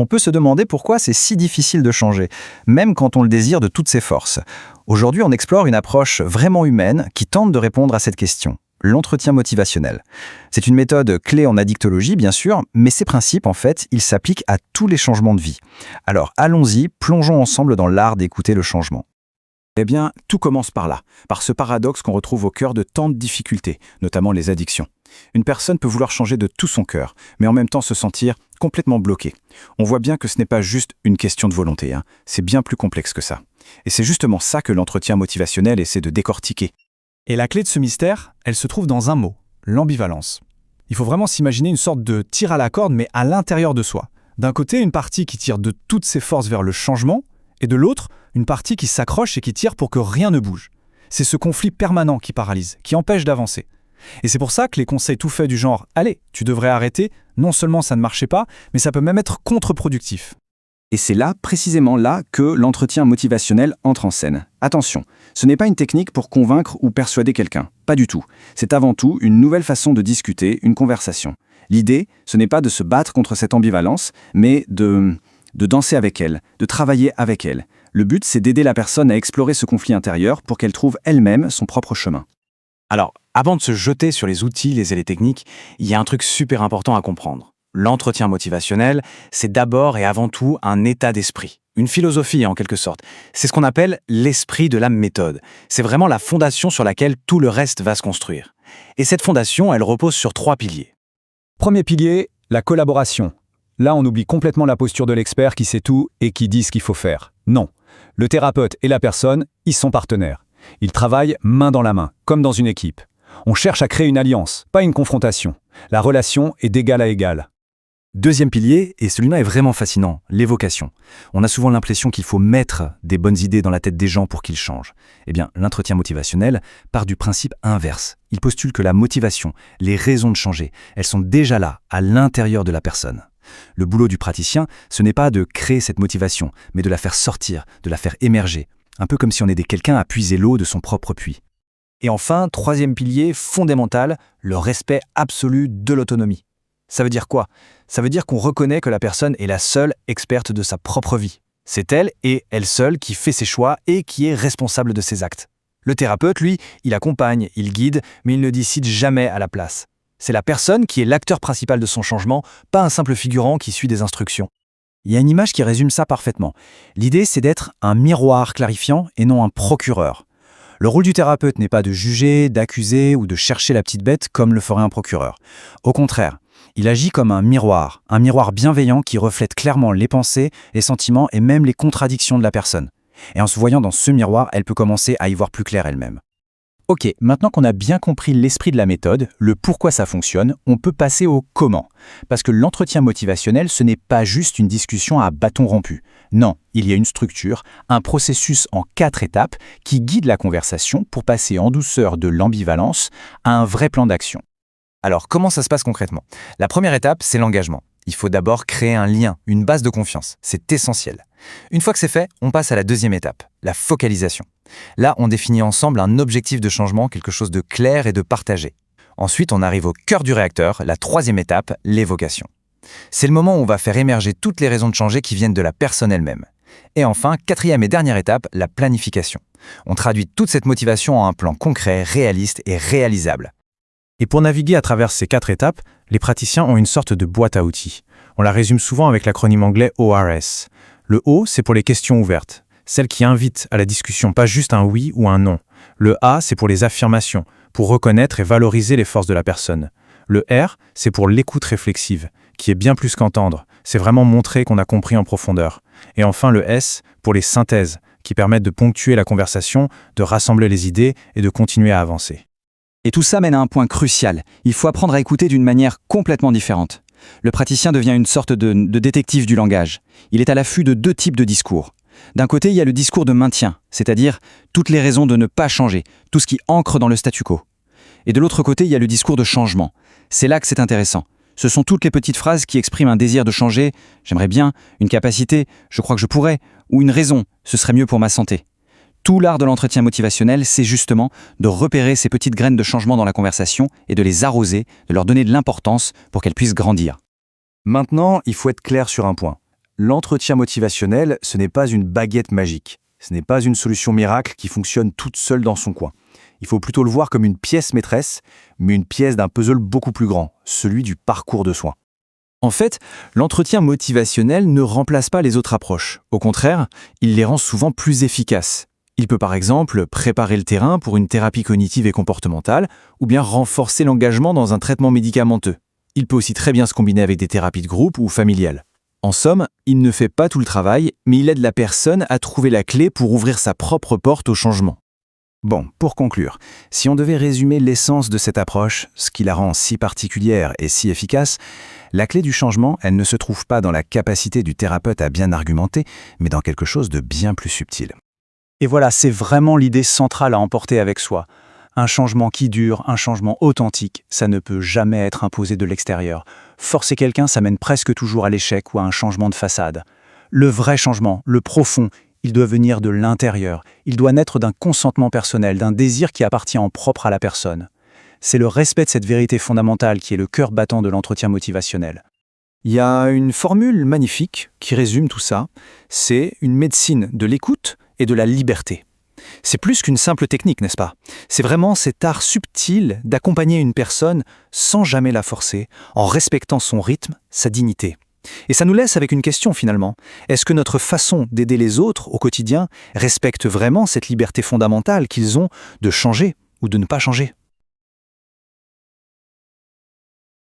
On peut se demander pourquoi c'est si difficile de changer, même quand on le désire de toutes ses forces. Aujourd'hui, on explore une approche vraiment humaine qui tente de répondre à cette question. L'entretien motivationnel. C'est une méthode clé en addictologie, bien sûr, mais ses principes, en fait, ils s'appliquent à tous les changements de vie. Alors allons-y, plongeons ensemble dans l'art d'écouter le changement. Eh bien, tout commence par là, par ce paradoxe qu'on retrouve au cœur de tant de difficultés, notamment les addictions. Une personne peut vouloir changer de tout son cœur, mais en même temps se sentir complètement bloquée. On voit bien que ce n'est pas juste une question de volonté, c'est bien plus complexe que ça. Et c'est justement ça que l'entretien motivationnel essaie de décortiquer. Et la clé de ce mystère, elle se trouve dans un mot, l'ambivalence. Il faut vraiment s'imaginer une sorte de tir à la corde, mais à l'intérieur de soi. D'un côté, une partie qui tire de toutes ses forces vers le changement, et de l'autre, une partie qui s'accroche et qui tire pour que rien ne bouge. C'est ce conflit permanent qui paralyse, qui empêche d'avancer. Et c'est pour ça que les conseils tout faits du genre « Allez, tu devrais arrêter », non seulement ça ne marchait pas, mais ça peut même être contre-productif. Et c'est là, précisément là, que l'entretien motivationnel entre en scène. Attention, ce n'est pas une technique pour convaincre ou persuader quelqu'un. Pas du tout. C'est avant tout une nouvelle façon de discuter, une conversation. L'idée, ce n'est pas de se battre contre cette ambivalence, mais de danser avec elle, de travailler avec elle. Le but, c'est d'aider la personne à explorer ce conflit intérieur pour qu'elle trouve elle-même son propre chemin. Alors, avant de se jeter sur les outils, les techniques, il y a un truc super important à comprendre. L'entretien motivationnel, c'est d'abord et avant tout un état d'esprit, une philosophie en quelque sorte. C'est ce qu'on appelle l'esprit de la méthode. C'est vraiment la fondation sur laquelle tout le reste va se construire. Et cette fondation, elle repose sur 3 piliers. Premier pilier, la collaboration. Là, on oublie complètement la posture de l'expert qui sait tout et qui dit ce qu'il faut faire. Non. Le thérapeute et la personne, ils sont partenaires. Ils travaillent main dans la main, comme dans une équipe. On cherche à créer une alliance, pas une confrontation. La relation est d'égal à égal. Deuxième pilier, et celui-là est vraiment fascinant, l'évocation. On a souvent l'impression qu'il faut mettre des bonnes idées dans la tête des gens pour qu'ils changent. Eh bien, l'entretien motivationnel part du principe inverse. Il postule que la motivation, les raisons de changer, elles sont déjà là, à l'intérieur de la personne. Le boulot du praticien, ce n'est pas de créer cette motivation, mais de la faire sortir, de la faire émerger. Un peu comme si on aidait quelqu'un à puiser l'eau de son propre puits. Et enfin, troisième pilier fondamental, le respect absolu de l'autonomie. Ça veut dire quoi? Ça veut dire qu'on reconnaît que la personne est la seule experte de sa propre vie. C'est elle et elle seule qui fait ses choix et qui est responsable de ses actes. Le thérapeute, lui, il accompagne, il guide, mais il ne décide jamais à la place. C'est la personne qui est l'acteur principal de son changement, pas un simple figurant qui suit des instructions. Il y a une image qui résume ça parfaitement. L'idée, c'est d'être un miroir clarifiant et non un procureur. Le rôle du thérapeute n'est pas de juger, d'accuser ou de chercher la petite bête comme le ferait un procureur. Au contraire, il agit comme un miroir bienveillant qui reflète clairement les pensées, les sentiments et même les contradictions de la personne. Et en se voyant dans ce miroir, elle peut commencer à y voir plus clair elle-même. Ok, maintenant qu'on a bien compris l'esprit de la méthode, le pourquoi ça fonctionne, on peut passer au comment. Parce que l'entretien motivationnel, ce n'est pas juste une discussion à bâton rompu. Non, il y a une structure, un processus en 4 étapes qui guide la conversation pour passer en douceur de l'ambivalence à un vrai plan d'action. Alors, comment ça se passe concrètement? La première étape, c'est l'engagement. Il faut d'abord créer un lien, une base de confiance. C'est essentiel. Une fois que c'est fait, on passe à la deuxième étape, la focalisation. Là, on définit ensemble un objectif de changement, quelque chose de clair et de partagé. Ensuite, on arrive au cœur du réacteur, la troisième étape, l'évocation. C'est le moment où on va faire émerger toutes les raisons de changer qui viennent de la personne elle-même. Et enfin, quatrième et dernière étape, la planification. On traduit toute cette motivation en un plan concret, réaliste et réalisable. Et pour naviguer à travers ces 4 étapes, les praticiens ont une sorte de boîte à outils. On la résume souvent avec l'acronyme anglais ORS. Le O, c'est pour les questions ouvertes, celles qui invitent à la discussion, pas juste un oui ou un non. Le A, c'est pour les affirmations, pour reconnaître et valoriser les forces de la personne. Le R, c'est pour l'écoute réflexive, qui est bien plus qu'entendre, c'est vraiment montrer qu'on a compris en profondeur. Et enfin le S, pour les synthèses, qui permettent de ponctuer la conversation, de rassembler les idées et de continuer à avancer. Et tout ça mène à un point crucial. Il faut apprendre à écouter d'une manière complètement différente. Le praticien devient une sorte de détective du langage. Il est à l'affût de 2 types de discours. D'un côté, il y a le discours de maintien, c'est-à-dire toutes les raisons de ne pas changer, tout ce qui ancre dans le statu quo. Et de l'autre côté, il y a le discours de changement. C'est là que c'est intéressant. Ce sont toutes les petites phrases qui expriment un désir de changer, j'aimerais bien, une capacité, je crois que je pourrais, ou une raison, ce serait mieux pour ma santé. Tout l'art de l'entretien motivationnel, c'est justement de repérer ces petites graines de changement dans la conversation et de les arroser, de leur donner de l'importance pour qu'elles puissent grandir. Maintenant, il faut être clair sur un point. L'entretien motivationnel, ce n'est pas une baguette magique. Ce n'est pas une solution miracle qui fonctionne toute seule dans son coin. Il faut plutôt le voir comme une pièce maîtresse, mais une pièce d'un puzzle beaucoup plus grand, celui du parcours de soins. En fait, l'entretien motivationnel ne remplace pas les autres approches. Au contraire, il les rend souvent plus efficaces. Il peut par exemple préparer le terrain pour une thérapie cognitive et comportementale, ou bien renforcer l'engagement dans un traitement médicamenteux. Il peut aussi très bien se combiner avec des thérapies de groupe ou familiales. En somme, il ne fait pas tout le travail, mais il aide la personne à trouver la clé pour ouvrir sa propre porte au changement. Bon, pour conclure, si on devait résumer l'essence de cette approche, ce qui la rend si particulière et si efficace, la clé du changement, elle ne se trouve pas dans la capacité du thérapeute à bien argumenter, mais dans quelque chose de bien plus subtil. Et voilà, c'est vraiment l'idée centrale à emporter avec soi. Un changement qui dure, un changement authentique, ça ne peut jamais être imposé de l'extérieur. Forcer quelqu'un, ça mène presque toujours à l'échec ou à un changement de façade. Le vrai changement, le profond, il doit venir de l'intérieur. Il doit naître d'un consentement personnel, d'un désir qui appartient en propre à la personne. C'est le respect de cette vérité fondamentale qui est le cœur battant de l'entretien motivationnel. Il y a une formule magnifique qui résume tout ça, c'est une médecine de l'écoute et de la liberté. C'est plus qu'une simple technique, n'est-ce pas? C'est vraiment cet art subtil d'accompagner une personne sans jamais la forcer, en respectant son rythme, sa dignité. Et ça nous laisse avec une question finalement. Est-ce que notre façon d'aider les autres au quotidien respecte vraiment cette liberté fondamentale qu'ils ont de changer ou de ne pas changer?